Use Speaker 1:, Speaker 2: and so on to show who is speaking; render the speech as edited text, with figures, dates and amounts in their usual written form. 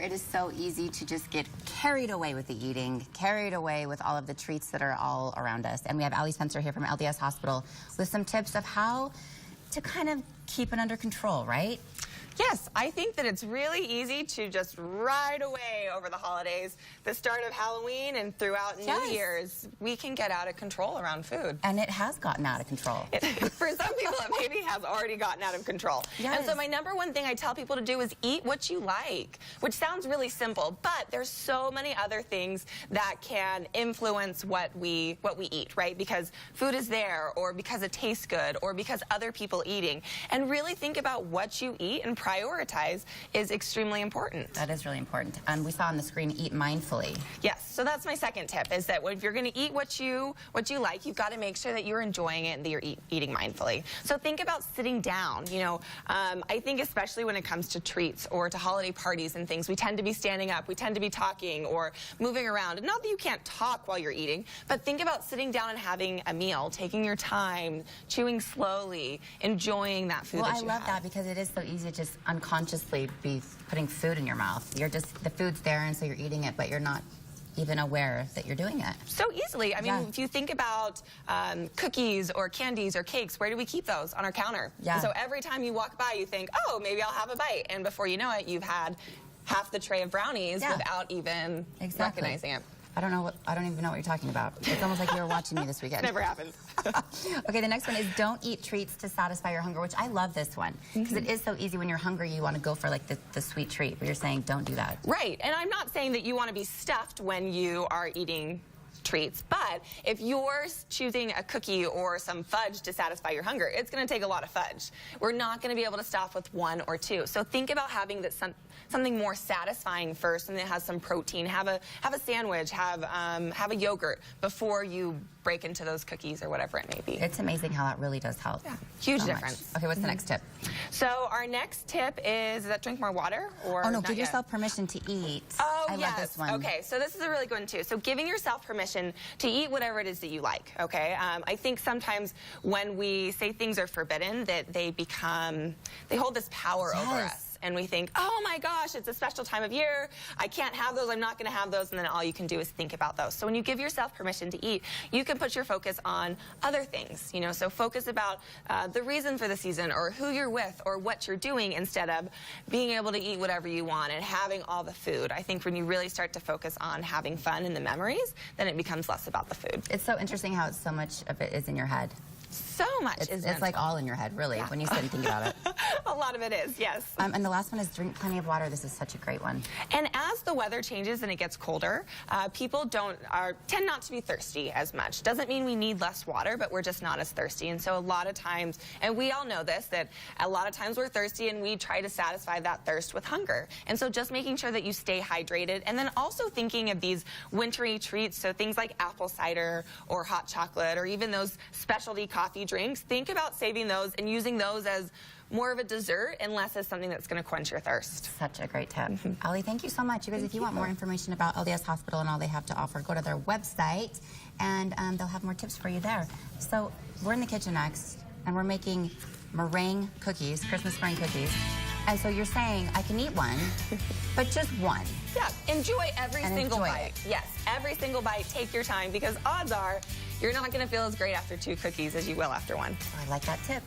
Speaker 1: it is so easy to just get carried away with the eating, carried away with all of the treats that are all around us. And we have Allie Spencer here from LDS Hospital with some tips of how to kind of keep it under control, right?
Speaker 2: Yes, I think that it's really easy to just ride away over the holidays. The start of Halloween and throughout New Year's, we can get out of control around food.
Speaker 1: And it has gotten out of control.
Speaker 2: For some people, it maybe has already gotten out of control.
Speaker 1: Yes.
Speaker 2: And so my number one thing I tell people to do is eat what you like, which sounds really simple, but there's so many other things that can influence what we eat, right? Because food is there, or because it tastes good, or because other people eating. And really think about what you eat and prioritize is extremely important.
Speaker 1: That is really important. And we saw on the screen, eat mindfully.
Speaker 2: Yes, so that's my second tip, is that if you're going to eat what you like, you've got to make sure that you're enjoying it and that you're eating mindfully. So think about sitting down. You know, I think especially when it comes to treats or to holiday parties and things, we tend to be standing up, we tend to be talking or moving around. And not that you can't talk while you're eating, but think about sitting down and having a meal, taking your time, chewing slowly, enjoying that food that you have.
Speaker 1: Well, I love that because it is so easy to just unconsciously be putting food in your mouth. You're just, the food's there and so you're eating it, but you're not even aware that you're doing it.
Speaker 2: So easily. I mean, if you think about cookies or candies or cakes, where do we keep those? On our counter.
Speaker 1: Yeah.
Speaker 2: So every time you walk by, you think, oh, maybe I'll have a bite. And before you know it, you've had half the tray of brownies without even recognizing it.
Speaker 1: I don't even know what you're talking about. It's almost like you were watching me this weekend.
Speaker 2: Never happens.
Speaker 1: Okay, the next one is don't eat treats to satisfy your hunger, which I love this one. Because it is so easy when you're hungry, you want to go for like the sweet treat, but you're saying don't do that.
Speaker 2: Right, and I'm not saying that you want to be stuffed when you are eating treats, but if you're choosing a cookie or some fudge to satisfy your hunger, it's going to take a lot of fudge. We're not going to be able to stop with one or two. So think about having that something more satisfying first, and that has some protein. Have a sandwich, have a yogurt before you break into those cookies or whatever it may be.
Speaker 1: It's amazing how that really does help.
Speaker 2: Yeah, huge difference.
Speaker 1: Okay, what's the next tip?
Speaker 2: So our next tip is that drink more water, or
Speaker 1: give yourself permission to eat.
Speaker 2: Oh,
Speaker 1: I love this one.
Speaker 2: Okay, so this is a really good one too. So giving yourself permission to eat whatever it is that you like, okay? I think sometimes when we say things are forbidden, that they hold this power over us. And we think, oh my gosh, it's a special time of year, I can't have those, I'm not going to have those, and then all you can do is think about those. So when you give yourself permission to eat, you can put your focus on other things, you know, so focus about the reason for the season, or who you're with, or what you're doing, instead of being able to eat whatever you want and having all the food. I think when you really start to focus on having fun and the memories, then it becomes less about the food.
Speaker 1: It's so interesting how so much of it is in your head.
Speaker 2: So much is
Speaker 1: It's like all in your head, really, when you sit and think about it.
Speaker 2: A lot of it is, yes.
Speaker 1: And the last one is drink plenty of water. This is such a great one.
Speaker 2: And as the weather changes and it gets colder, people tend not to be thirsty as much. Doesn't mean we need less water, but we're just not as thirsty. And so a lot of times, and we all know this, that a lot of times we're thirsty and we try to satisfy that thirst with hunger. And so just making sure that you stay hydrated, and then also thinking of these wintry treats, so things like apple cider or hot chocolate, or even those specialty coffee drinks. Think about saving those and using those as more of a dessert and less as something that's going to quench your thirst.
Speaker 1: Such a great tip. Allie, thank you so much. You guys, if you want more information about LDS Hospital and all they have to offer, go to their website, and they'll have more tips for you there. So we're in the kitchen next, and we're making meringue cookies, Christmas meringue cookies. And so you're saying I can eat one, but just one.
Speaker 2: Yeah, enjoy every single bite. Yes, every single bite. Take your time, because odds are you're not going to feel as great after 2 cookies as you will after 1.
Speaker 1: I like that tip.